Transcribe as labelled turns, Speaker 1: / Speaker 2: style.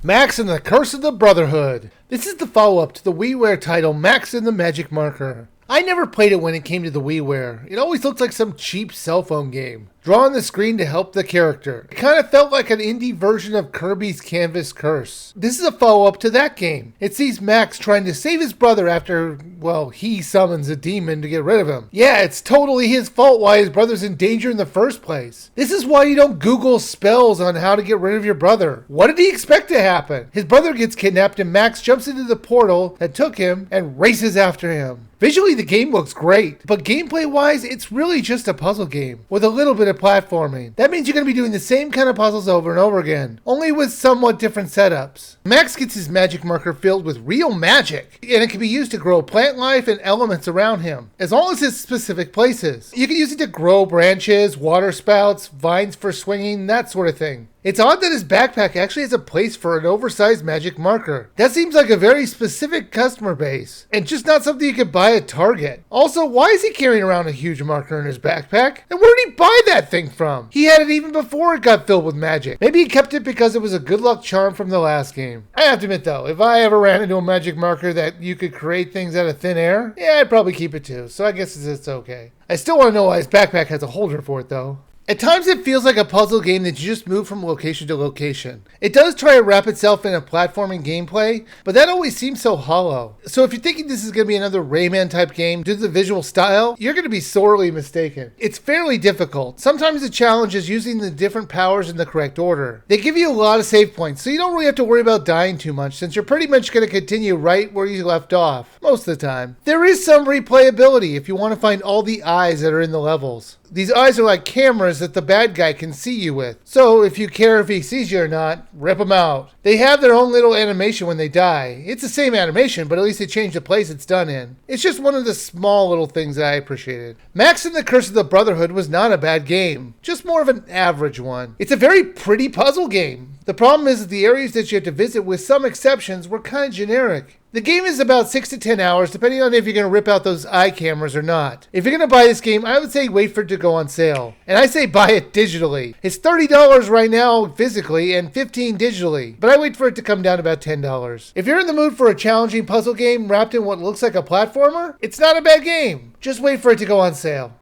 Speaker 1: Max and the Curse of the Brotherhood. This is the follow-up to the Wiiviewer title, Max and the Magic Marker. I never played it when it came to the Wiiviewer. It always looked like some cheap cell phone game. Draw on the screen to help the character. It kind of felt like an indie version of Kirby's Canvas Curse. This is a follow-up to that game. It sees Max trying to save his brother after, well, he summons a demon to get rid of him. Yeah, it's totally his fault why his brother's in danger in the first place. This is why you don't Google spells on how to get rid of your brother. What did he expect to happen? His brother gets kidnapped and Max jumps into the portal that took him and races after him. Visually, the game looks great, but gameplay-wise, it's really just a puzzle game with a little bit of platforming. That means you're going to be doing the same kind of puzzles over and over again, only with somewhat different setups. Max gets his magic marker filled with real magic, and it can be used to grow plant life and elements around him, as well as his specific places. You can use it to grow branches, water spouts, vines for swinging, that sort of thing. It's odd that his backpack actually has a place for an oversized magic marker. That seems like a very specific customer base, and just not something you could buy at Target. Also, why is he carrying around a huge marker in his backpack? And where did he buy that thing from? He had it even before it got filled with magic. Maybe he kept it because it was a good luck charm from the last game. I have to admit though, if I ever ran into a magic marker that you could create things out of thin air, yeah, I'd probably keep it too, so I guess it's okay. I still want to know why his backpack has a holder for it though. At times it feels like a puzzle game that you just move from location to location. It does try to wrap itself in a platforming gameplay, but that always seems so hollow. So if you're thinking this is going to be another Rayman type game due to the visual style, you're going to be sorely mistaken. It's fairly difficult. Sometimes the challenge is using the different powers in the correct order. They give you a lot of save points, so you don't really have to worry about dying too much since you're pretty much going to continue right where you left off, most of the time. There is some replayability if you want to find all the eyes that are in the levels. These eyes are like cameras that the bad guy can see you with. So if you care if he sees you or not, rip them out. They have their own little animation when they die. It's the same animation, but at least they changed the place it's done in. It's just one of the small little things that I appreciated. Max and the Curse of the Brotherhood was not a bad game, just more of an average one. It's a very pretty puzzle game. The problem is that the areas that you have to visit, with some exceptions, were kind of generic. The game is about 6 to 10 hours, depending on if you're going to rip out those eye cameras or not. If you're going to buy this game, I would say wait for it to go on sale. And I say buy it digitally. It's $30 right now physically and $15 digitally, but I wait for it to come down to about $10. If you're in the mood for a challenging puzzle game wrapped in what looks like a platformer, it's not a bad game. Just wait for it to go on sale.